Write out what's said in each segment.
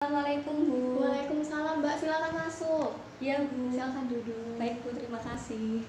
Assalamualaikum Bu. Waalaikumsalam Mbak, silakan masuk. Iya Bu. Silakan duduk. Baik Bu, terima kasih.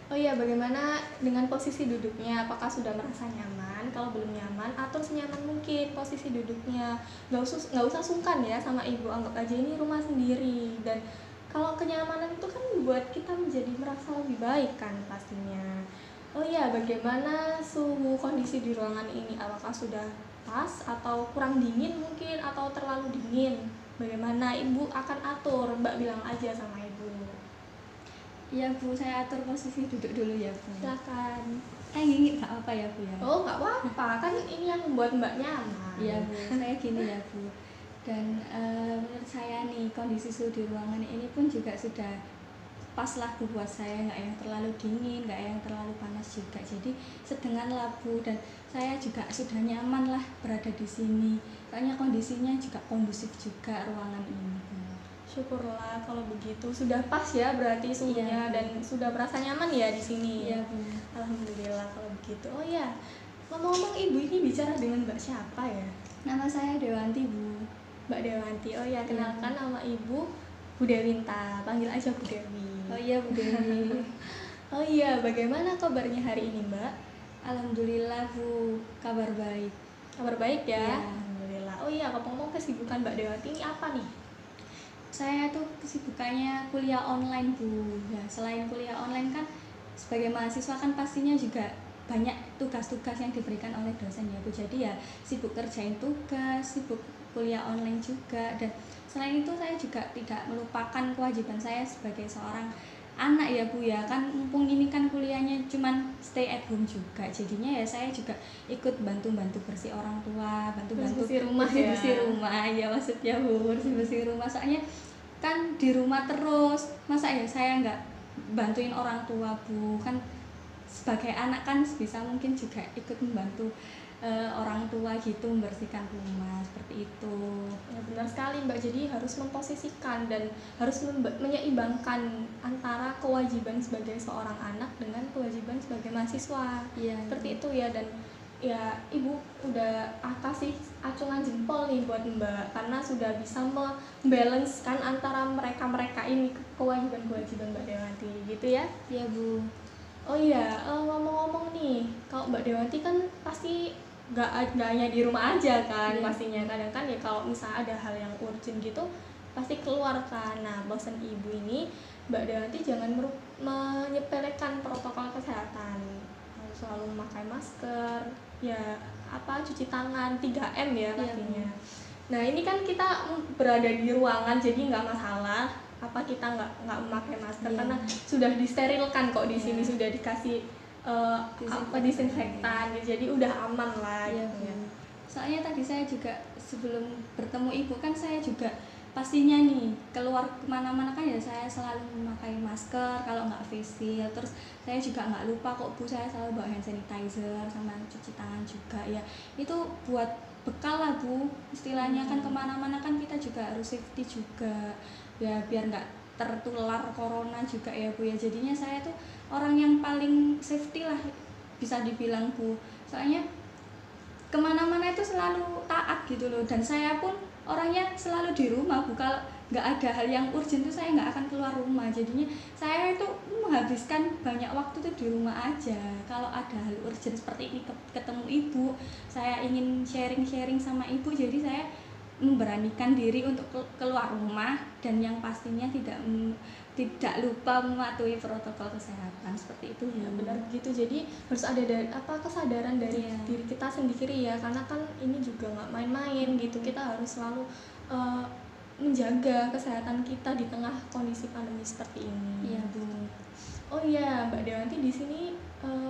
Oh iya, bagaimana dengan posisi duduknya? Apakah sudah merasa nyaman? Kalau belum nyaman, atur senyaman mungkin posisi duduknya. Nggak usah sungkan ya sama ibu, anggap aja ini rumah sendiri. Dan kalau kenyamanan itu kan buat kita menjadi merasa lebih baik kan pastinya. Oh iya, bagaimana suhu kondisi di ruangan ini? Apakah sudah pas atau kurang dingin mungkin atau terlalu dingin? Bagaimana ibu akan atur? Mbak bilang aja sama ibu. Iya Bu, saya atur posisi duduk dulu ya Bu. Silakan. Gini nggak apa ya Bu ya? Oh, nggak apa-apa, kan ini yang membuat Mbak nyaman. Iya Bu, saya gini ya Bu. Dan menurut saya nih kondisi suhu di ruangan ini pun juga sudah pas lah Bu buat saya, nggak yang terlalu dingin, nggak yang terlalu panas juga. Jadi sedengan lah Bu, dan saya juga sudah nyaman lah berada di sini. Soalnya kondisinya juga kondusif juga ruangan ini Bu. Syukurlah kalau begitu. Sudah pas ya berarti suhunya. Iya, Dan sudah merasa nyaman ya di sini. Iya Bu. Alhamdulillah kalau begitu. Oh ya, ngomong-ngomong ibu ini bicara dengan Mbak siapa ya? Nama saya Dewanti Bu. Mbak Dewanti. Oh ya, Iya. kenalkan nama ibu Bu Dewinta. Panggil aja Bu Dewi. Oh iya Bu Dewi. Oh iya, bagaimana kabarnya hari ini Mbak? Alhamdulillah Bu, kabar baik. Kabar baik ya? Iya. Alhamdulillah. Oh iya, ngomong kesibukan Mbak Dewanti ini apa nih? Saya tuh kesibukannya kuliah online Bu. Ya, selain kuliah online kan sebagai mahasiswa kan pastinya juga banyak tugas-tugas yang diberikan oleh dosen ya Bu. Jadi ya sibuk kerjain tugas, sibuk kuliah online juga, dan selain itu saya juga tidak melupakan kewajiban saya sebagai seorang anak ya Bu ya. Kan mumpung ini kan kuliahnya cuman stay at home juga, jadinya ya saya juga ikut bantu-bantu bersih orang tua, bantu-bantu Bersih rumah ya? bersih rumah ya maksudnya Bu, bersih rumah. Soalnya kan di rumah terus, masa ya saya nggak bantuin orang tua Bu. Kan sebagai anak kan bisa mungkin juga ikut membantu orang tua gitu, membersihkan rumah seperti itu. Ya benar sekali Mbak, jadi harus memposisikan dan harus menyeimbangkan antara kewajiban sebagai seorang anak dengan kewajiban sebagai mahasiswa. Iya. Seperti itu ya. Dan ya ibu udah kasih acungan jempol nih buat Mbak karena sudah bisa membalancekan antara mereka ini kewajiban Mbak Dewanti gitu ya. Iya Bu. Oh iya, ngomong-ngomong nih, kalau Mbak Dewanti kan pasti nggak hanya di rumah aja kan. Iya. Pastinya kadang kan ya kalau misalnya ada hal yang urgent gitu pasti keluar kan. Nah, bosan ibu ini Mbak Dewanti jangan menyepelekan protokol kesehatan. Harus selalu memakai masker, ya cuci tangan 3M ya pastinya. Iya, Nah, ini kan kita berada di ruangan jadi nggak masalah apa kita nggak memakai masker. Iya. Karena sudah disterilkan kok di sini, Iya. sudah dikasih disinfektan, jadi udah aman lah Iya gitu ya. Bu. Soalnya tadi saya juga sebelum bertemu ibu kan saya juga pastinya nih keluar kemana-mana kan ya saya selalu memakai masker, kalau nggak face shield. Terus saya juga nggak lupa kok Bu, saya selalu bawa hand sanitizer sama cuci tangan juga ya. Itu buat bekal lah Bu, istilahnya kan kemana-mana kan kita juga harus safety juga ya, biar nggak tertular corona juga ya Bu ya. Jadinya saya tuh orang yang paling safety lah bisa dibilang Bu. Soalnya kemana-mana itu selalu taat gitu loh, dan saya pun orangnya selalu di rumah Bu. Kalau nggak ada hal yang urgent tuh saya nggak akan keluar rumah. Jadinya saya itu menghabiskan banyak waktu tuh di rumah aja. Kalau ada hal urgent seperti ini ketemu ibu, saya ingin sharing-sharing sama ibu, jadi saya memberanikan diri untuk keluar rumah, dan yang pastinya tidak lupa mematuhi protokol kesehatan seperti itu Ya benar begitu. Jadi harus ada kesadaran dari Iya. diri kita sendiri ya, karena kan ini juga nggak main-main gitu. Kita harus selalu menjaga kesehatan kita di tengah kondisi pandemi seperti ini. Iya Bu. Oh iya Mbak Dewanti, di sini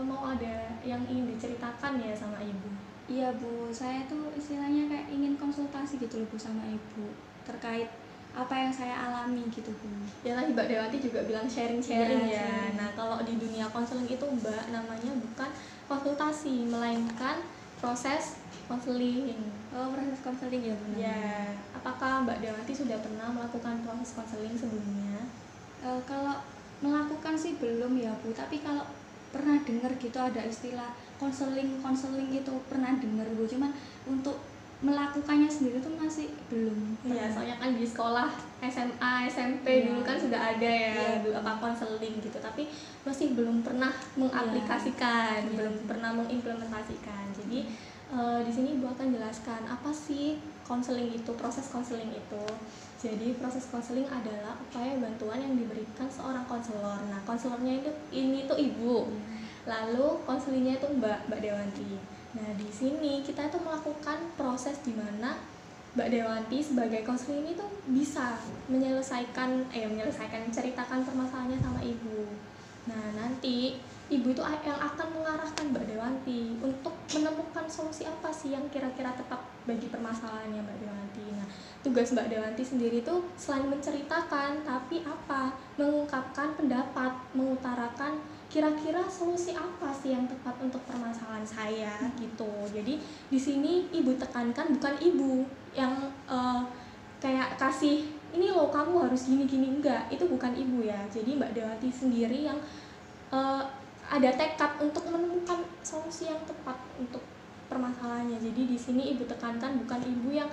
mau ada yang ingin diceritakan ya sama ibu. Iya Bu, saya tuh istilahnya kayak ingin konsultasi gitu loh Bu sama ibu terkait apa yang saya alami gitu Bu. Ya tadi Mbak Dewanti juga bilang sharing-sharing Iya, ya. sharing. Nah, kalau di dunia konseling itu Mbak namanya bukan konsultasi, melainkan proses konseling. Oh, proses konseling ya Bu. Ya, apakah Mbak Dewanti sudah pernah melakukan proses konseling sebelumnya? Kalau melakukan sih belum ya Bu, tapi kalau pernah dengar gitu ada istilah konseling gitu, pernah dengar Bu. Cuman untuk melakukannya sendiri tuh masih belum Iya, pernah. soalnya kan di sekolah SMA, SMP Iya. dulu kan sudah ada ya, Iya. apa konseling gitu, tapi masih belum pernah mengaplikasikan, Iya. belum pernah mengimplementasikan. Jadi di sini Ibu akan jelaskan apa sih konseling itu, proses konseling itu. Jadi proses konseling adalah upaya bantuan yang diberikan seorang konselor. Nah, konselornya itu ini tuh Ibu. Lalu konselingnya itu Mbak Dewanti. Nah, di sini kita itu melakukan proses di mana Mbak Dewanti sebagai konselor ini tuh bisa menyelesaikan menceritakan permasalahannya sama Ibu. Nah, nanti Ibu itu yang akan mengarahkan Mbak Dewanti untuk menemukan solusi apa sih yang kira-kira tepat bagi permasalahannya Mbak Dewanti. Nah, tugas Mbak Dewanti sendiri tuh selain menceritakan, tapi apa? Mengungkapkan pendapat, mengutarakan kira-kira solusi apa sih yang tepat untuk permasalahan saya gitu. Jadi di sini Ibu tekankan bukan Ibu yang kayak kasih ini loh kamu harus gini-gini, enggak, itu bukan Ibu ya. Jadi Mbak Dewanti sendiri yang ada tekad untuk menemukan solusi yang tepat untuk permasalahannya. Jadi di sini Ibu tekankan bukan Ibu yang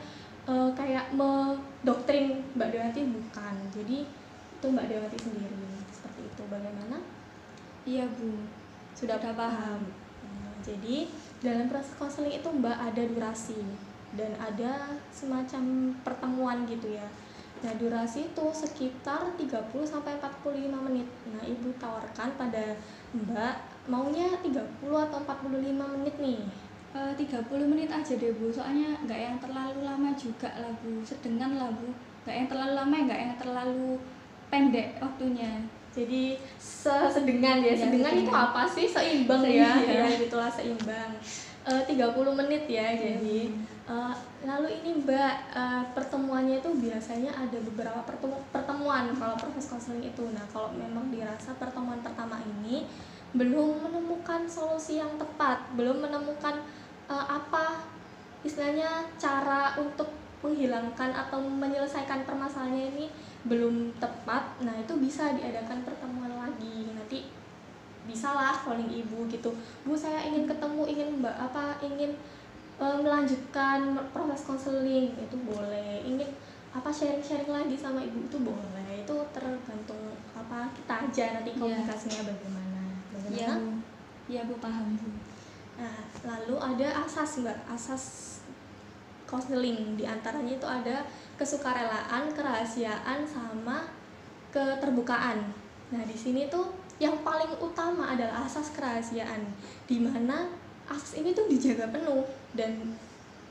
kayak mendoktrin Mbak Dewanti, bukan. Jadi itu Mbak Dewanti sendiri seperti itu. Bagaimana? Iya Bu, Sudah paham. Jadi dalam proses konseling itu Mbak ada durasi dan ada semacam pertemuan gitu ya. Nah, durasi itu sekitar 30 sampai 45 menit. Nah, Ibu tawarkan pada Mbak maunya 30 atau 45 menit nih. 30 menit aja deh Bu, soalnya nggak yang terlalu lama juga lah Bu, sedengan lah Bu, nggak yang terlalu lama, nggak yang terlalu pendek waktunya. Jadi sedengan ya, sedengan itu apa sih? Seimbang Seimbang, ya, ya. ya gitulah, seimbang. 30 menit ya, jadi lalu ini Mbak, pertemuannya itu biasanya ada beberapa pertemuan kalau proses konseling itu. Nah, kalau memang dirasa pertemuan pertama ini belum menemukan solusi yang tepat, belum menemukan apa istilahnya cara untuk menghilangkan atau menyelesaikan permasalahannya ini belum tepat, nah itu bisa diadakan pertemuan lagi. Nanti bisalah calling Ibu gitu, Bu saya ingin ketemu, ingin ingin melanjutkan proses konseling, itu boleh. Ingin sharing-sharing lagi sama Ibu, itu boleh. Itu tergantung kita aja nanti komunikasinya bagaimana. Iya Bu, iya Bu, paham Bu. Nah, lalu ada asas Mbak, asas konseling. Di antaranya itu ada kesukarelaan, kerahasiaan, sama keterbukaan. Nah, di sini tuh yang paling utama adalah asas kerahasiaan, di mana asas ini tuh dijaga penuh dan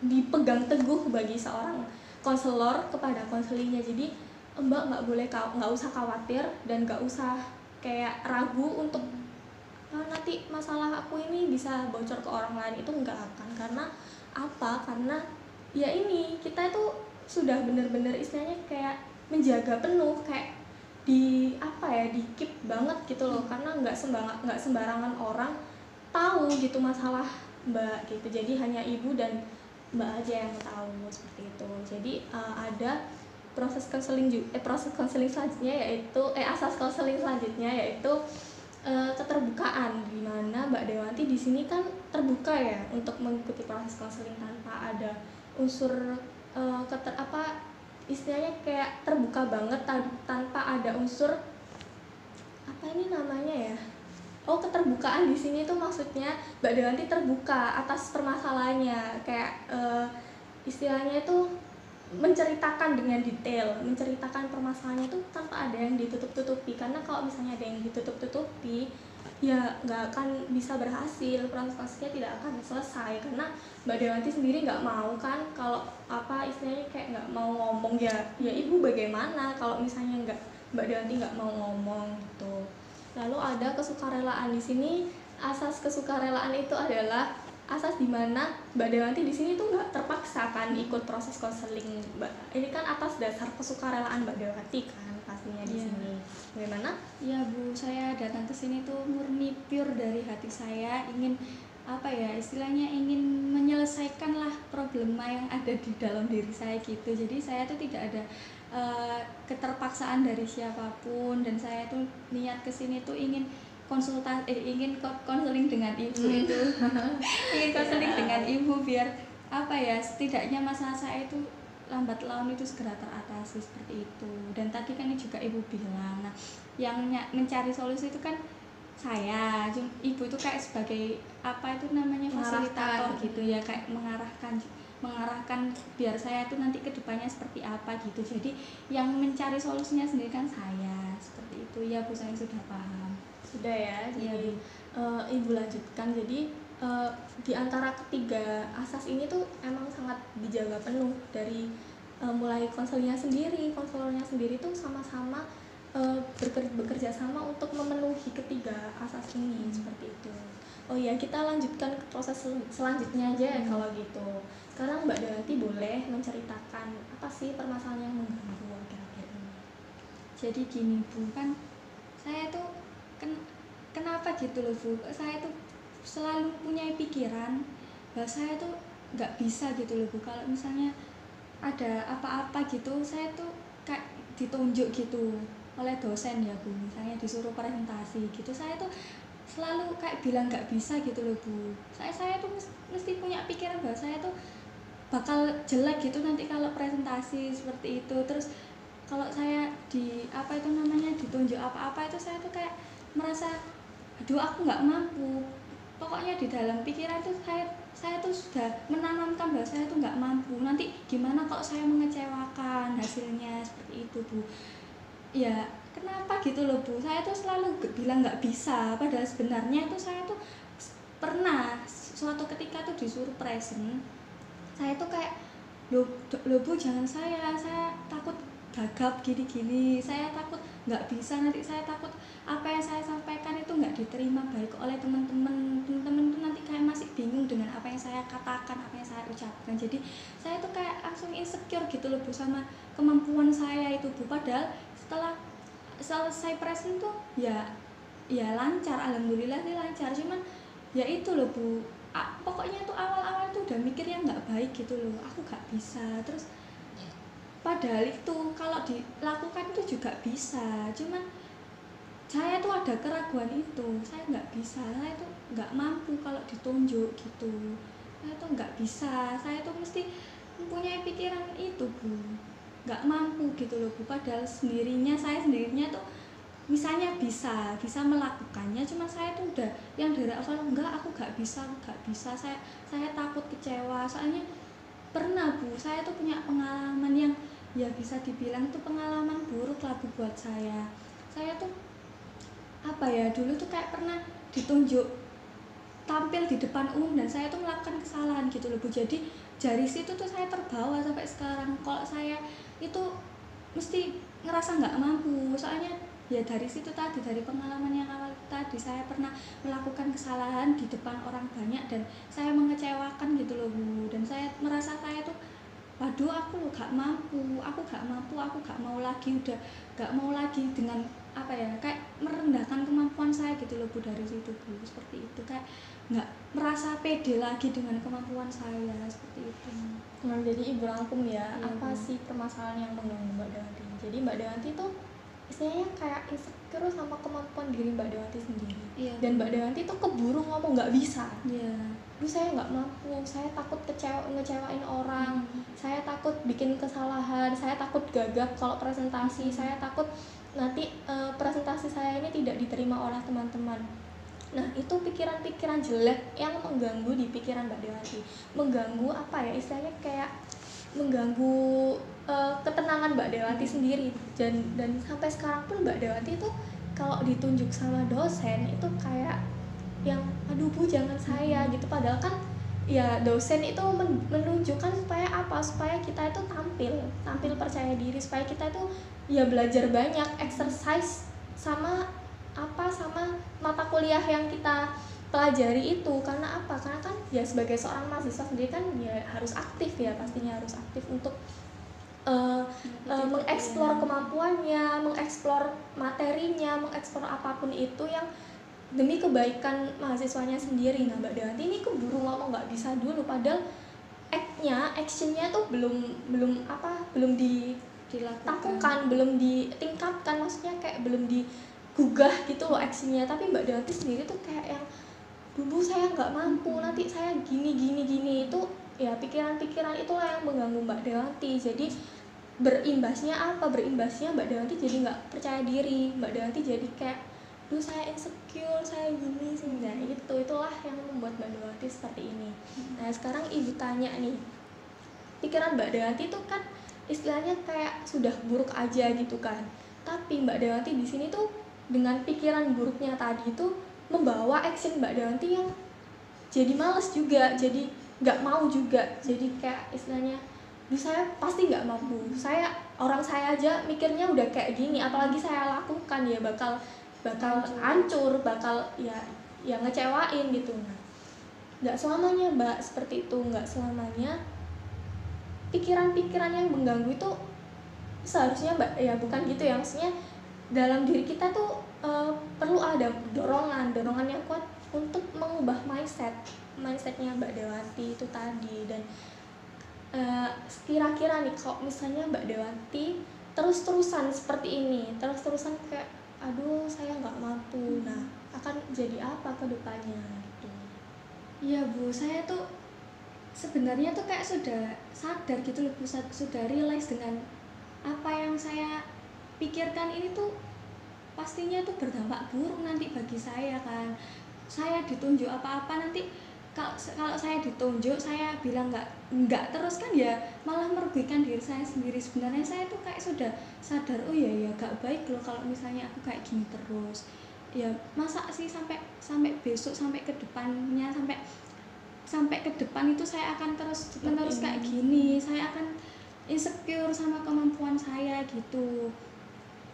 dipegang teguh bagi seorang konselor kepada konselingnya. Jadi Mbak nggak usah khawatir dan nggak usah kayak ragu untuk nanti masalah aku ini bisa bocor ke orang lain, itu nggak akan. Karena ya ini kita itu sudah benar-benar istilahnya kayak menjaga penuh, kayak di keep banget gitu loh, karena nggak sembarangan orang tahu gitu masalah Mbak gitu. Jadi hanya Ibu dan Mbak aja yang tahu seperti itu. Jadi ada proses konseling selanjutnya yaitu asas konseling selanjutnya yaitu keterbukaan, di mana Mbak Dewanti di sini kan terbuka ya untuk mengikuti proses konseling tanpa ada unsur istilahnya kayak terbuka banget tanpa ada unsur keterbukaan. Di sini tuh maksudnya Mbak Dewanti terbuka atas permasalahannya, kayak istilahnya itu menceritakan dengan detail, menceritakan permasalahannya itu tanpa ada yang ditutup-tutupi. Karena kalau misalnya ada yang ditutup-tutupi, ya nggak akan bisa berhasil, prosesnya tidak akan selesai. Karena Mbak Dewanti sendiri nggak mau kan kalau istilahnya kayak nggak mau ngomong, ya Ibu bagaimana kalau misalnya Mbak Dewanti nggak mau ngomong gitu. Lalu ada kesukarelaan. Di sini asas kesukarelaan itu adalah asas dimana Mbak Dewanti di sini tuh nggak terpaksa kan ikut proses konseling. Ini kan atas dasar kesukarelaan Mbak Dewanti kan pastinya di sini. Bagaimana? Iya Bu, saya datang ke sini tuh murni pure dari hati saya, ingin istilahnya ingin menyelesaikan lah problema yang ada di dalam diri saya gitu. Jadi saya tuh tidak ada keterpaksaan dari siapapun, dan saya tuh niat kesini tuh ingin konseling dengan Ibu itu ingin konseling dengan Ibu biar apa ya, setidaknya masalah saya itu lambat laun itu segera teratasi seperti itu. Dan tadi kan juga ibu bilang, nah yang mencari solusi itu kan saya, ibu itu kayak sebagai apa itu namanya, fasilitator gitu ya, kayak mengarahkan biar saya itu nanti kedepannya seperti apa gitu. Jadi yang mencari solusinya sendiri kan saya, seperti itu ya Bu, saya sudah paham. Sudah ya, Iya, jadi Bu. Ibu lanjutkan. Jadi di antara ketiga asas ini tuh emang sangat dijaga penuh dari mulai konselornya sendiri tuh sama-sama bekerja sama untuk memenuhi ketiga asas ini, seperti itu. Oh iya, kita lanjutkan ke proses selanjutnya aja ya kalau gitu. Sekarang Mbak Dayanti boleh menceritakan apa sih permasalahan yang mengganggu akhir-akhir ini. Jadi gini Bu, kan saya tuh kenapa gitu loh Bu, saya tuh selalu punya pikiran bahwa saya tuh nggak bisa gitu loh Bu, kalau misalnya ada apa-apa gitu saya tuh kayak ditunjuk gitu oleh dosen ya Bu, misalnya disuruh presentasi gitu, saya tuh selalu kayak bilang nggak bisa gitu loh Bu. Saya tuh mesti punya pikiran bahwa saya tuh bakal jelek gitu nanti kalau presentasi seperti itu. Terus kalau saya di apa itu namanya ditunjuk apa-apa itu saya tuh kayak merasa aduh aku nggak mampu. Pokoknya di dalam pikiran tuh saya tuh sudah menanamkan bahwa saya tuh nggak mampu, nanti gimana kalau saya mengecewakan hasilnya, seperti itu Bu. Ya kenapa gitu loh Bu, saya tuh selalu bilang nggak bisa, padahal sebenarnya tuh saya tuh pernah suatu ketika tuh disuruh present, saya tuh kayak loh Bu jangan, saya takut gagap gini-gini, saya takut nggak bisa, nanti saya takut apa yang saya sampaikan itu nggak diterima baik oleh teman-teman tuh, nanti kayak masih bingung dengan apa yang saya katakan, apa yang saya ucapkan. Jadi saya tuh kayak langsung insecure gitu loh Bu sama kemampuan saya itu Bu. Padahal setelah selesai present tuh ya lancar, alhamdulillah nih lancar, cuman ya itu loh Bu, pokoknya tuh awal-awal tuh udah mikir yang nggak baik gitu loh, aku nggak bisa. Terus padahal itu kalau dilakukan itu juga bisa, cuman saya tuh ada keraguan itu, saya nggak bisa, saya tuh nggak mampu kalau ditunjuk gitu, saya tuh nggak bisa, saya tuh mesti mempunyai pikiran itu Bu, nggak mampu gitu loh Bu. Padahal saya sendirinya tuh misalnya bisa melakukannya, cuma saya tuh udah yang dari awal enggak, aku nggak bisa, saya takut kecewa. Soalnya pernah Bu, saya tuh punya pengalaman yang ya bisa dibilang itu pengalaman buruk lah Bu buat saya. Saya tuh apa ya, dulu tuh kayak pernah ditunjuk tampil di depan umum dan saya tuh melakukan kesalahan gitu loh Bu. Jadi dari situ tuh saya terbawa sampai sekarang kalau saya itu mesti ngerasa nggak mampu. Soalnya ya dari situ tadi, dari pengalaman yang awal tadi, saya pernah melakukan kesalahan di depan orang banyak dan saya mengecewakan gitu loh Bu. Dan saya merasa saya tuh waduh aku gak mampu, aku gak mau lagi, udah gak mau lagi dengan apa ya, kayak merendahkan kemampuan saya gitu loh Bu. Dari situ Bu, seperti itu, kayak nggak merasa pede lagi dengan kemampuan saya, seperti itu. Nah, jadi Ibu rangkum ya, Iya, apa Bu. sih permasalahan yang mengganggu Mbak Dayanti. Jadi Mbak Dayanti tuh istilahnya kayak insecure sama kemampuan diri Mbak Dayanti sendiri. Iya, Dan Mbak Dayanti tuh keburu ngomong nggak bisa. iya. Duh saya nggak mampu, saya takut ngecewain orang, saya takut bikin kesalahan, saya takut gagap kalau presentasi, saya takut nanti presentasi saya ini tidak diterima oleh teman-teman. Nah itu pikiran-pikiran jelek yang mengganggu di pikiran Mbak Dayanti, mengganggu apa ya istilahnya, kayak mengganggu ketenangan Mbak Dayanti sendiri. Dan sampai sekarang pun Mbak Dayanti itu kalau ditunjuk sama dosen itu kayak yang aduh Bu jangan saya gitu, padahal kan ya dosen itu menunjukkan supaya apa, supaya kita itu tampil percaya diri, supaya kita itu ya belajar banyak, exercise sama mata kuliah yang kita pelajari itu. Karena apa, karena kan ya sebagai seorang mahasiswa sendiri kan ya harus aktif ya, pastinya harus aktif untuk mengeksplor kemampuannya, mengeksplor materinya, mengeksplor apapun itu yang demi kebaikan mahasiswanya sendiri. Nah Mbak Dayanti ini keburu ngomong nggak bisa dulu, padahal actionnya tuh belum dilakukan, belum ditingkatkan, maksudnya kayak belum digugah gitu loh actionnya. Tapi Mbak Dayanti sendiri tuh kayak yang dulu saya nggak mampu, nanti saya gini itu ya pikiran-pikiran itulah yang mengganggu Mbak Dewanti. Jadi berimbasnya apa? Berimbasnya Mbak Dewanti jadi nggak percaya diri, Mbak Dewanti jadi kayak, duh saya insecure, saya gini sih. Nah itulah yang membuat Mbak Dewanti seperti ini. Nah sekarang ibu tanya nih, pikiran Mbak Dewanti itu kan istilahnya kayak sudah buruk aja gitu kan, tapi Mbak Dewanti di sini tuh dengan pikiran buruknya tadi itu membawa action Mbak Dewanti yang jadi males juga, jadi nggak mau juga, jadi kayak istilahnya, duh saya pasti nggak mampu, orang saya aja mikirnya udah kayak gini, apalagi saya lakukan ya bakal hancur, bakal ya ngecewain gitu. Nah nggak selamanya Mbak seperti itu, nggak selamanya pikiran-pikiran yang mengganggu itu seharusnya Mbak ya bukan gitu ya, maksudnya dalam diri kita tuh perlu ada dorongan yang kuat untuk mengubah mindsetnya Mbak Dewanti itu tadi. Dan kira-kira nih kalau misalnya Mbak Dewanti terus-terusan seperti ini, terus-terusan kayak aduh saya nggak mampu, nah akan jadi apa ke depannya gitu. Iya Bu, saya tuh sebenarnya tuh kayak sudah sadar gitu loh Bu, sudah realize dengan apa yang saya pikirkan ini tuh pastinya tuh berdampak buruk nanti bagi saya kan. Saya ditunjuk apa-apa nanti, kalau saya ditunjuk saya bilang nggak terus kan ya malah merugikan diri saya sendiri. Sebenarnya saya tuh kayak sudah sadar, oh ya gak baik loh kalau misalnya aku kayak gini terus. Ya masa sih sampai besok, sampai ke depannya, sampai ke depan itu saya akan terus menerus kayak gini, saya akan insecure sama kemampuan saya gitu.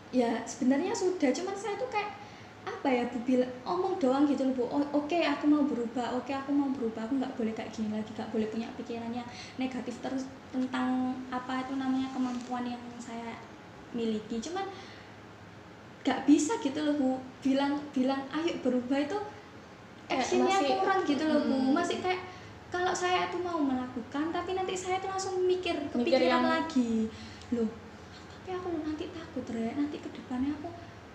Ya sebenarnya sudah, cuman saya tuh kayak apa ya Bu, omong doang gitu loh Bu. Oke, aku mau berubah, aku nggak boleh kayak gini lagi, nggak boleh punya pikirannya negatif terus tentang apa itu namanya kemampuan yang saya miliki. Cuman nggak bisa gitu loh Bu, bilang ayo berubah itu actionnya kurang gitu loh Bu. Masih kayak kalau saya tuh mau melakukan tapi nanti saya tuh langsung kepikiran lagi loh, tapi aku nanti takut nanti kedepannya aku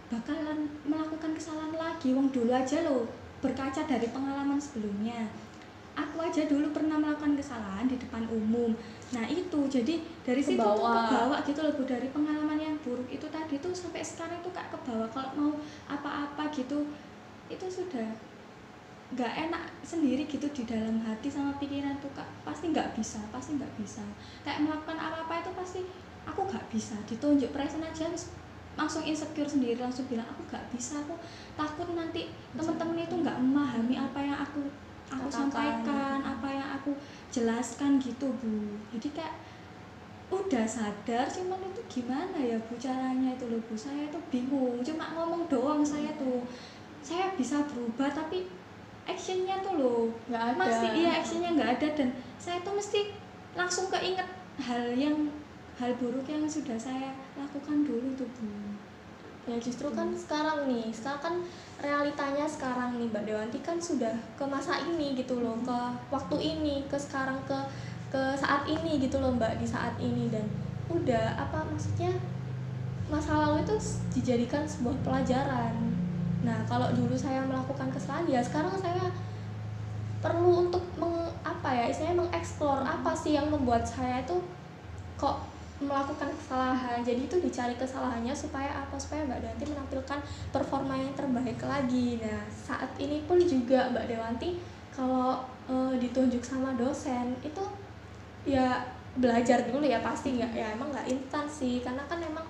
bakalan melakukan kesalahan lagi. Wong dulu aja loh, berkaca dari pengalaman sebelumnya, aku aja dulu pernah melakukan kesalahan di depan umum. Nah itu jadi dari situ tuh kebawa gitu loh Bu, dari pengalaman yang buruk itu tadi tuh sampai sekarang tuh kayak kebawa kalau mau apa-apa gitu itu sudah nggak enak sendiri gitu di dalam hati sama pikiran tuh Kak. Pasti nggak bisa kayak melakukan apa-apa itu pasti aku nggak bisa. Ditunjuk present aja langsung insecure sendiri, langsung bilang aku nggak bisa, aku takut nanti teman-teman itu nggak memahami apa yang aku sampaikan, apa yang aku jelaskan gitu Bu. Jadi kayak udah sadar, cuman itu gimana ya Bu caranya itu loh Bu, saya tuh bingung, cuma ngomong doang saya bisa berubah tapi actionnya tuh loh nggak ada. Masih actionnya nggak ada, dan saya tuh mesti langsung keinget hal buruk yang sudah saya lakukan dulu tuh Bu. Ya justru kan sekarang kan realitanya sekarang nih Mbak Dewanti kan sudah ke masa ini gitu loh, ke waktu ini, ke sekarang, ke saat ini gitu loh Mbak, di saat ini. Dan udah maksudnya masa lalu itu dijadikan sebuah pelajaran. Nah kalau dulu saya melakukan kesalahan, ya sekarang saya perlu untuk istilahnya mengeksplor apa sih yang membuat saya itu kok melakukan kesalahan. Jadi itu dicari kesalahannya supaya Mbak Dewanti menampilkan performa yang terbaik lagi. Nah saat ini pun juga Mbak Dewanti kalau ditunjuk sama dosen itu ya belajar dulu ya, pasti emang nggak instan sih, karena kan emang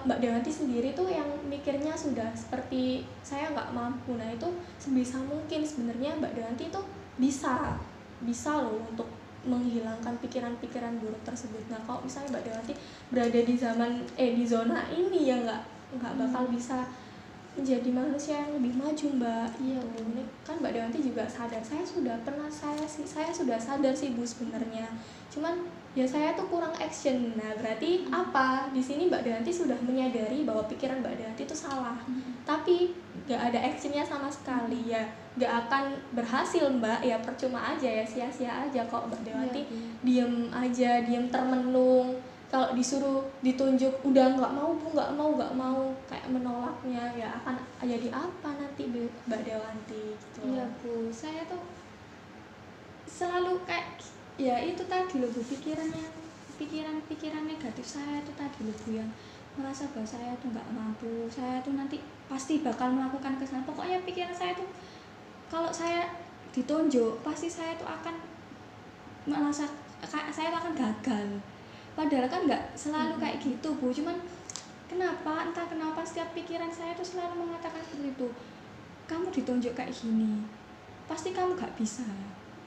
Mbak Dewanti sendiri tuh yang mikirnya sudah seperti saya nggak mampu. Nah itu sebisa mungkin sebenarnya Mbak Dewanti tuh bisa loh untuk menghilangkan pikiran-pikiran buruk tersebut. Nah kalau misalnya Mbak Dewanti berada di zona ini ya nggak bakal bisa menjadi manusia yang lebih maju Mbak. Iya ini kan Mbak Dewanti juga sadar, saya sudah sadar sih Bu sebenarnya, cuman ya saya tuh kurang action. Nah berarti apa di sini Mbak Dewanti sudah menyadari bahwa pikiran Mbak Dewanti itu salah, tapi nggak ada actionnya sama sekali, ya nggak akan berhasil Mbak, ya percuma aja, ya sia-sia aja kok Mbak Dewanti diem aja, diem termenung. Kalau disuruh ditunjuk udah nggak mau Bu, nggak mau kayak menolaknya, ya akan jadi apa nanti Mbak Dewanti gitu. Iya Bu, saya tuh selalu kayak ya itu tadi loh Bu, pikiran negatif saya itu tadi loh Bu, yang merasa bahwa saya tuh nggak mampu, saya tuh nanti pasti bakal melakukan kesalahan. Pokoknya pikiran saya tuh kalau saya ditunjuk pasti saya tuh akan merasa saya tuh akan gagal. Padahal kan nggak selalu kayak gitu Bu, cuman entah kenapa setiap pikiran saya tuh selalu mengatakan seperti itu. Kamu ditunjuk kayak gini, pasti kamu gak bisa.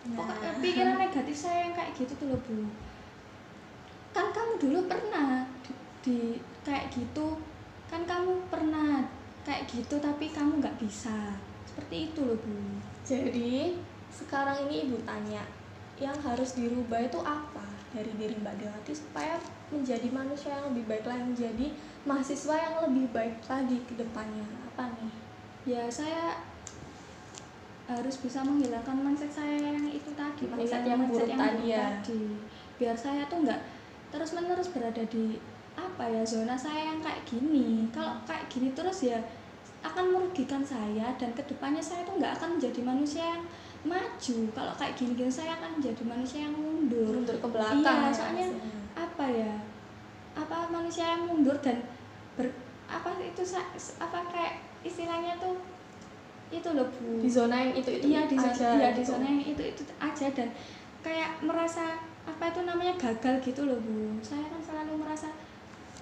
Pokoknya pikiran negatif saya yang kayak gitu tuh loh Bu. Kan kamu dulu pernah di kayak gitu, kan kamu pernah kayak gitu tapi kamu gak bisa. Seperti itu loh Bu. Jadi sekarang ini Ibu tanya, yang harus dirubah itu apa dari diri Mbak Dewati supaya menjadi manusia yang lebih baik lagi, menjadi mahasiswa yang lebih baik lagi ke depannya? Apa nih? Ya saya harus bisa menghilangkan mindset saya yang itu tadi, mindset yang buruk tadi ya. Biar saya tuh nggak terus-menerus berada di zona saya yang kayak gini. Kalau kayak gini terus ya akan merugikan saya, dan kedepannya saya tuh nggak akan menjadi manusia yang maju. Kalau kayak gini-gini saya akan menjadi manusia yang mundur ke belakang. Iya, soalnya manusia yang mundur dan kayak istilahnya tuh itu loh Bu, di zona yang itu iya di zona gitu. yang itu aja, dan kayak merasa gagal gitu loh Bu. Saya kan selalu merasa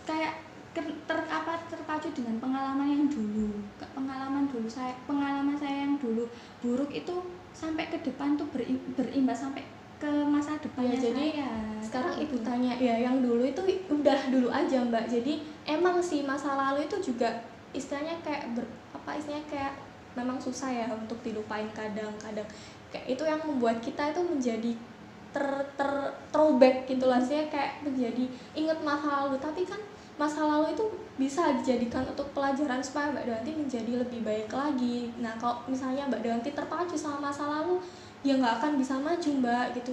kayak terpacu dengan pengalaman saya yang dulu buruk itu, sampai ke depan tuh berimbas sampai ke masa depannya ya, jadi saya. Sekarang Ibu tanya ya, yang dulu itu udah dulu aja Mbak. Jadi emang sih masa lalu itu juga istilahnya kayak kayak memang susah ya untuk dilupain kadang-kadang. Kayak itu yang membuat kita itu menjadi throwback gitu lah sih, kayak menjadi inget masa lalu. Tapi kan masa lalu itu bisa dijadikan untuk pelajaran supaya Mbak Dewanti menjadi lebih baik lagi. Nah kalau misalnya Mbak Dewanti terpacu sama masa lalu, ya nggak akan bisa maju Mbak gitu.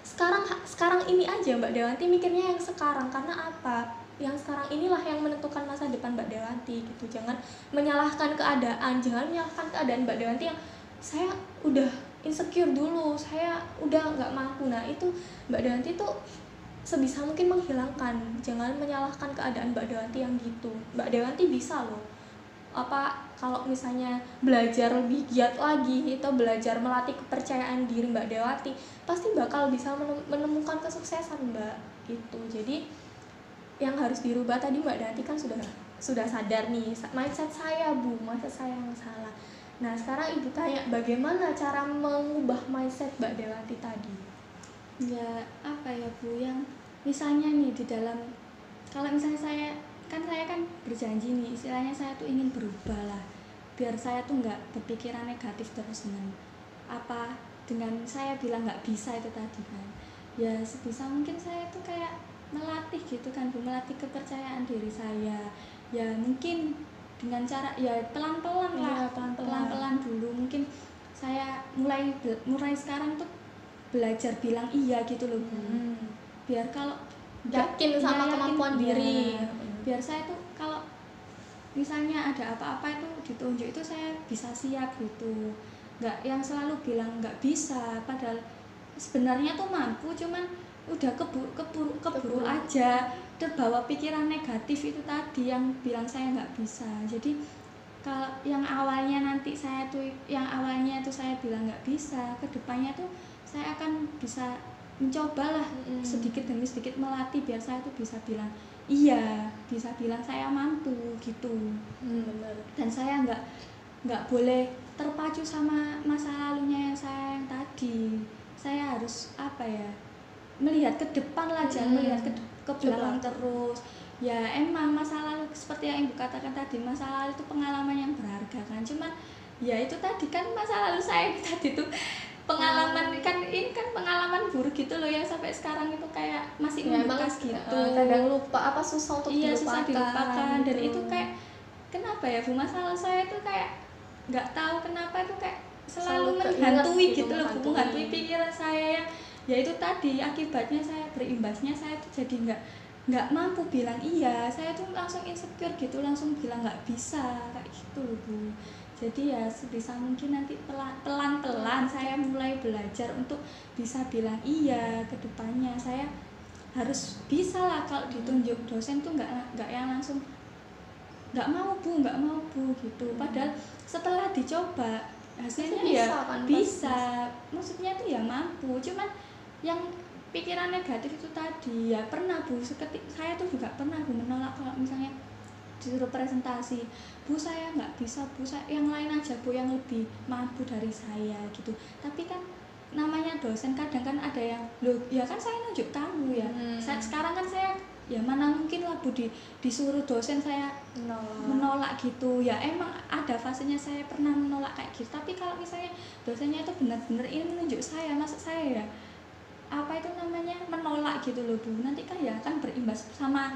Sekarang ini aja Mbak Dewanti mikirnya yang sekarang, karena apa? Yang sekarang inilah yang menentukan masa depan Mbak Dewanti gitu. Jangan menyalahkan keadaan Mbak Dewanti yang saya udah insecure dulu, saya udah nggak mampu. Nah itu Mbak Dewanti tuh sebisa mungkin menghilangkan, jangan menyalahkan keadaan Mbak Dewanti yang gitu. Mbak Dewanti bisa loh kalau misalnya belajar lebih giat lagi atau belajar melatih kepercayaan diri Mbak Dewati, pasti bakal bisa menemukan kesuksesan Mbak gitu. Jadi yang harus dirubah tadi Mbak Dewati kan sudah sadar nih, mindset saya yang salah. Nah sekarang Ibu tanya, bagaimana cara mengubah mindset Mbak Dewati tadi? Ya Bu, yang misalnya nih di dalam, kalau misalnya saya kan berjanji nih, istilahnya saya tuh ingin berubah lah, biar saya tuh nggak berpikiran negatif terus dengan saya bilang nggak bisa itu tadi kan. Ya sebisa mungkin saya tuh kayak melatih gitu kan Bu, melatih kepercayaan diri saya. Ya mungkin dengan cara ya pelan-pelan lah, pelan-pelan dulu. Mungkin saya mulai sekarang tuh belajar bilang iya gitu loh Bu. Biar kalau yakin sama kemampuan diri. Biar saya tuh kalau misalnya ada apa-apa itu ditunjuk itu saya bisa siap gitu. Nggak yang selalu bilang nggak bisa, padahal sebenarnya tuh mampu, cuman udah keburu aja, terbawa pikiran negatif itu tadi yang bilang saya nggak bisa. Jadi kalau yang awalnya saya bilang nggak bisa, kedepannya tuh saya akan bisa mencobalah sedikit demi sedikit melatih biar saya tuh bisa bilang iya, bisa bilang saya mampu gitu. Benar. Dan saya nggak boleh terpacu sama masa lalunya saya yang tadi. Saya harus melihat ke depan lah, jangan melihat ke belakang terus. Ya emang masa lalu seperti yang Ibu katakan tadi, masa lalu itu pengalaman yang berharga kan. Cuman ya itu tadi kan masa lalu saya tadi tuh pengalaman ini kan pengalaman buruk gitu loh, yang sampai sekarang itu kayak masih membekas gitu. Kadang lupa susah untuk susah dilupakan gitu. Dan itu kayak kenapa ya Bu, masalah saya itu kayak nggak tahu kenapa itu kayak selalu menghantui gitu loh Bu, menghantui pikiran saya yang ya itu tadi akibatnya berimbasnya saya tuh jadi nggak mampu bilang iya, saya tuh langsung insecure gitu, langsung bilang nggak bisa kayak gitu loh Bu. Jadi ya sebisa mungkin nanti pelan-pelan saya mulai belajar untuk bisa bilang iya ke depannya. Saya harus bisa lah kalau ditunjuk dosen tuh nggak yang langsung nggak mau bu gitu. Padahal setelah dicoba hasilnya bisa, ya kan, bisa, maksudnya tuh ya mampu. Cuman yang pikiran negatif itu tadi ya pernah bu, saya tuh juga pernah bu menolak kalau misalnya disuruh presentasi, bu saya nggak bisa bu, saya yang lain aja bu yang lebih mampu dari saya gitu. Tapi kan namanya dosen kadang kan ada yang loh ya kan saya nunjuk kamu ya, sekarang kan saya ya mana mungkin lah bu disuruh dosen saya menolak gitu ya. Emang ada fasenya saya pernah menolak kayak gitu, tapi kalau misalnya dosennya itu benar-benar ini menunjuk saya, masa saya ya apa itu namanya menolak gitu loh bu, nanti kan ya kan berimbas sama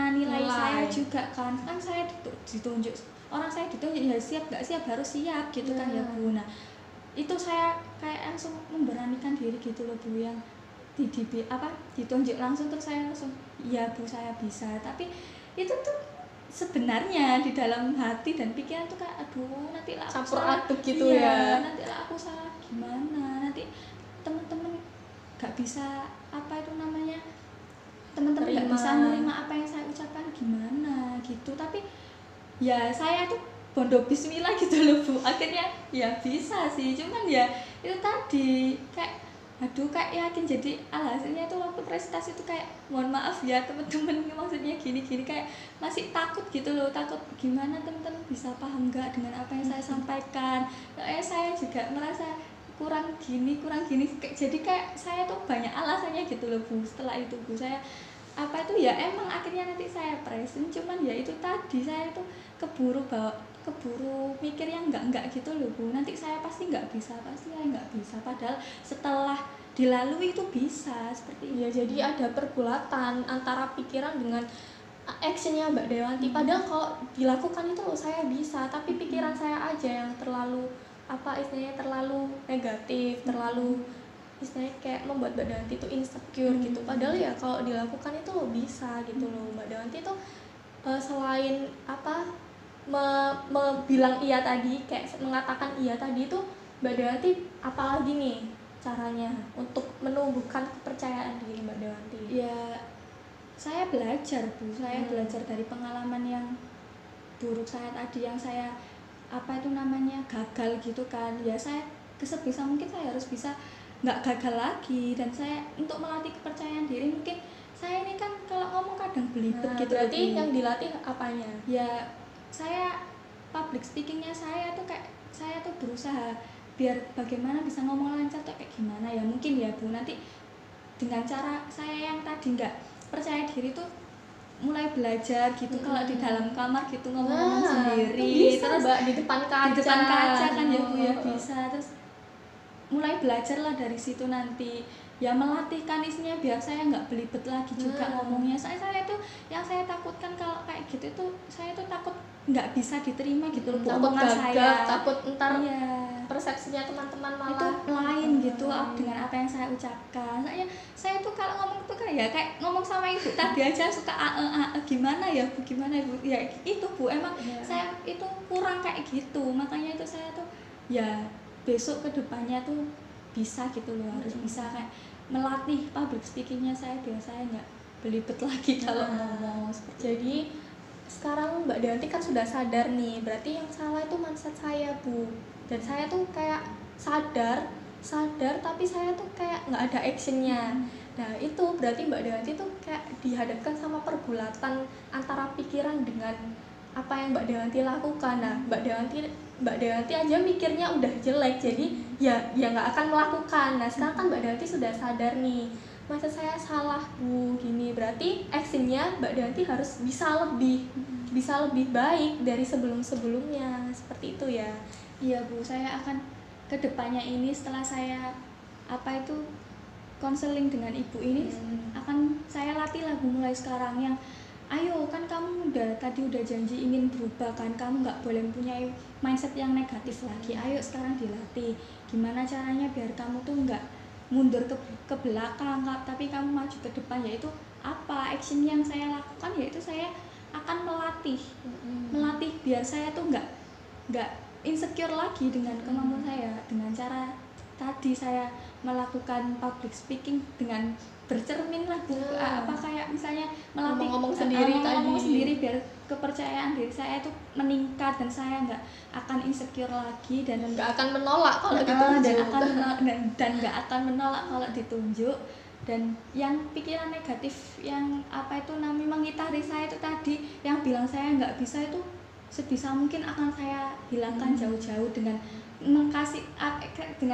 nilai saya juga kan saya ditunjuk orang, saya ditunjuk ya siap nggak siap harus siap gitu kan ya bu. Nah itu saya kayak langsung memberanikan diri gitu loh bu, yang ditunjuk langsung terus saya langsung iya bu saya bisa. Tapi itu tuh sebenarnya di dalam hati dan pikiran tuh kayak aduh nanti lah aku campur salah, aduk gitu iya, ya. nanti lah aku salah gimana, nanti temen-temen gak bisa apa itu namanya, temen-temen gak bisa menerima apa yang saya ucapkan gimana gitu. Tapi ya saya tuh bondo bismillah gitu loh bu, akhirnya ya bisa sih. Cuman ya itu tadi kayak aduh kayak yakin, jadi alhasilnya tuh waktu presentasi tuh kayak mohon maaf ya temen-temen maksudnya gini-gini, kayak masih takut gitu loh, takut gimana temen-temen bisa paham gak dengan apa yang saya sampaikan. Saya juga merasa kurang gini jadi kayak saya tuh banyak alasannya gitu loh bu. Setelah itu bu saya apa itu ya emang akhirnya nanti saya present, cuman ya itu tadi saya tuh keburu mikir yang enggak gitu loh bu, nanti saya pasti nggak bisa, padahal setelah dilalui itu bisa seperti itu. Ya jadi ada pergulatan antara pikiran dengan actionnya Mbak Dewanti. Padahal kalau dilakukan itu loh saya bisa, tapi pikiran saya aja yang terlalu terlalu negatif, terlalu istilahnya kayak membuat Mbak Dewanti itu insecure gitu. Padahal ya kalau dilakukan itu lo bisa gitu loh. Mbak Dewanti itu selain bilang iya tadi, kayak mengatakan iya tadi itu, Mbak Dewanti apalagi nih caranya untuk menumbuhkan kepercayaan diri Mbak Dewanti? Ya saya belajar bu, belajar dari pengalaman yang buruk saya tadi, yang saya apa itu namanya gagal gitu kan. Ya saya sebisa mungkin saya harus bisa nggak gagal lagi, dan saya untuk melatih kepercayaan diri mungkin saya ini kan kalau ngomong kadang belibet gitu. Berarti yang dilatih apanya? Ya saya public speakingnya saya tuh kayak saya tuh berusaha biar bagaimana bisa ngomong lancar tuh kayak gimana ya, mungkin ya bu nanti dengan cara saya yang tadi nggak percaya diri tuh mulai belajar gitu. Kalau di dalam kamar gitu ngomong sendiri bisa, terus Mbak, di depan kaca kan ya bu ya bisa, terus mulai belajar lah dari situ nanti ya, melatihkan isinya biar saya nggak belibet lagi juga ngomongnya. Saya tuh yang saya takutkan kalau kayak gitu tuh saya tuh takut nggak bisa diterima gitu loh takut omongan saya, takut ntar iya, persepsinya teman-teman malah itu lain gitu dengan apa yang saya ucapkan. Saya tuh kalau ngomong tuh kayak ngomong sama ibu tadi aja suka gimana ya bu ya itu bu emang saya itu kurang kayak gitu. Makanya itu saya tuh ya besok kedepannya tuh bisa gitu loh, harus bisa kayak melatih public speakingnya saya biar saya nggak belibet lagi kalau ngomong seperti. Jadi sekarang Mbak Dewanti kan sudah sadar nih, berarti yang salah itu mindset saya bu, dan saya tuh kayak sadar tapi saya tuh kayak nggak ada actionnya. Nah itu berarti Mbak Dewanti tuh kayak dihadapkan sama pergulatan antara pikiran dengan apa yang Mbak Dewanti lakukan. Nah Mbak Dewanti aja mikirnya udah jelek, jadi ya nggak akan melakukan. Nah sekarang kan Mbak Dewanti sudah sadar nih, masa saya salah bu gini, berarti actionnya Mbak Dewanti harus bisa lebih baik dari sebelumnya, seperti itu ya. Iya bu, saya akan kedepannya ini setelah saya konseling dengan ibu ini akan saya latih lah bu mulai sekarang, yang ayo kan kamu tadi udah janji ingin berubah kan, kamu nggak boleh punya mindset yang negatif lagi. Ayo sekarang dilatih gimana caranya biar kamu tuh nggak mundur ke belakang tapi kamu maju ke depan. Yaitu apa action yang saya lakukan, yaitu saya akan melatih biar saya tuh nggak insecure lagi dengan kemampuan saya, dengan cara tadi saya melakukan public speaking dengan bercermin lah Bu. Apa kayak misalnya melatih ngomong sendiri ngomong tadi. sendiri biar kepercayaan diri saya itu meningkat dan saya nggak akan insecure lagi dan nggak akan menolak kalau ditunjuk ditunjuk. dan nggak akan menolak kalau ditunjuk. Dan yang pikiran negatif yang apa itu namanya mengitari saya itu tadi yang bilang saya nggak bisa itu sebisa mungkin akan saya hilangkan jauh-jauh dengan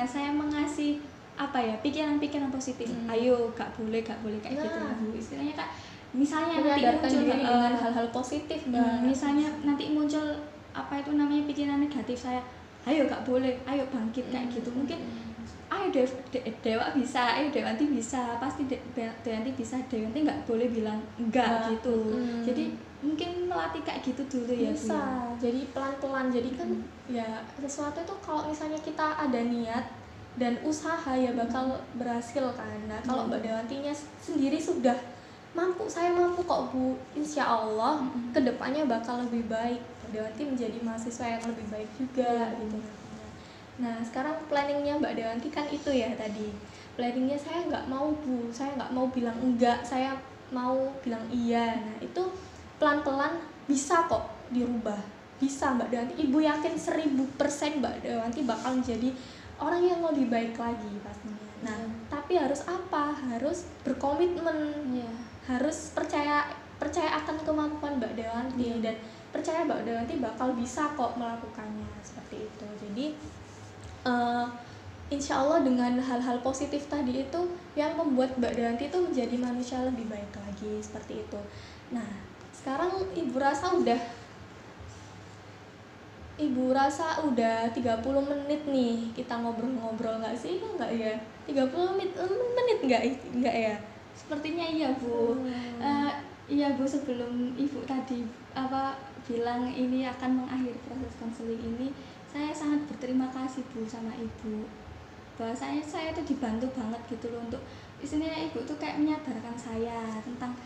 saya mengasih apa ya pikiran-pikiran positif. Ayo gak boleh kayak gitu lah Bu. Istilahnya Kak, misalnya nanti muncul dengan hal-hal positif misalnya nanti muncul apa itu namanya pikiran negatif saya, ayo gak boleh, ayo bangkit kayak gitu. Mungkin ayo Dewa bisa, ayo Dewanti bisa, pasti Dewanti bisa, Dewanti nggak boleh bilang enggak gitu. Jadi mungkin melatih kayak gitu dulu ya bisa Bu. Jadi pelan-pelan, jadi kan ya sesuatu itu kalau misalnya kita ada niat dan usaha ya bakal berhasil kan. Nah kalau Mbak Dewantinya sendiri sudah mampu, saya mampu kok Bu, insya Allah kedepannya bakal lebih baik, Mbak Dewanti menjadi mahasiswa yang lebih baik juga gitu. Nah sekarang planningnya Mbak Dewanti kan itu ya tadi, planningnya saya nggak mau Bu, saya nggak mau bilang enggak, saya mau bilang iya. Nah itu pelan-pelan bisa kok dirubah, bisa Mbak Dewanti, Ibu yakin 1000% Mbak Dewanti bakal menjadi orang yang lebih baik lagi pastinya. Nah tapi harus apa? Harus berkomitmen, harus percaya akan kemampuan Mbak Dewanti dan percaya Mbak Dewanti bakal bisa kok melakukannya seperti itu. Jadi insya Allah dengan hal-hal positif tadi itu yang membuat Mbak Dewanti itu menjadi manusia lebih baik lagi seperti itu. Nah sekarang Ibu rasa udah 30 menit nih kita ngobrol-ngobrol nggak sih? Nggak ya? 30 menit nggak ya? Sepertinya iya Bu. Iya Bu, sebelum Ibu tadi bilang ini akan mengakhiri proses konseling ini, saya sangat berterima kasih Bu sama Ibu. Bahwasanya saya tuh dibantu banget gitu loh untuk istilahnya Ibu tuh kayak menyadarkan saya tentang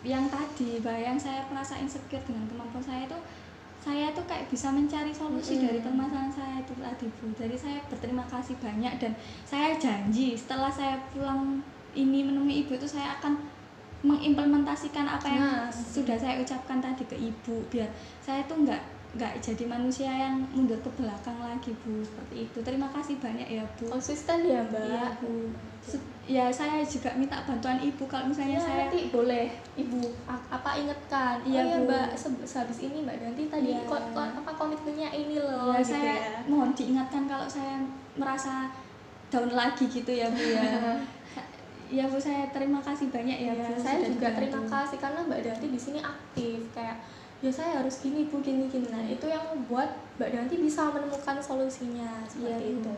yang tadi, bahwa yang saya merasa insecure dengan kemampuan saya tuh kayak bisa mencari solusi dari permasalahan saya itu tadi Bu. Jadi saya berterima kasih banyak dan saya janji setelah saya pulang ini menemui Ibu itu saya akan mengimplementasikan apa yang sudah saya ucapkan tadi ke Ibu, biar saya tuh nggak jadi manusia yang mundur ke belakang lagi Bu, seperti itu. Terima kasih banyak ya Bu. Konsisten ya Mbak. Iya Bu. Ya saya juga minta bantuan Ibu kalau misalnya saya nanti boleh Ibu ingatkan. Iya Bu. Mbak, sehabis ini Mbak nanti tadi komitmennya ini loh. Ya, gitu saya mohon diingatkan kalau saya merasa down lagi gitu ya Bu ya. Ya Bu, saya terima kasih banyak ya Bu. Saya juga terima kasih karena Mbak Dewanti di sini aktif kayak ya saya harus gini Bu, gini. Nah itu yang membuat Mbak Dewanti bisa menemukan solusinya seperti itu.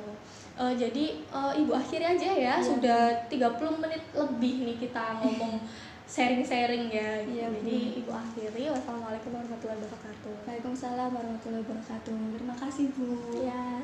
Jadi Ibu akhiri aja ya, sudah 30 menit lebih nih kita ngomong sharing-sharing ya. Jadi Ibu akhiri. Wassalamualaikum warahmatullahi wabarakatuh. Waalaikumsalam warahmatullahi wabarakatuh. Terima kasih Bu. Ya.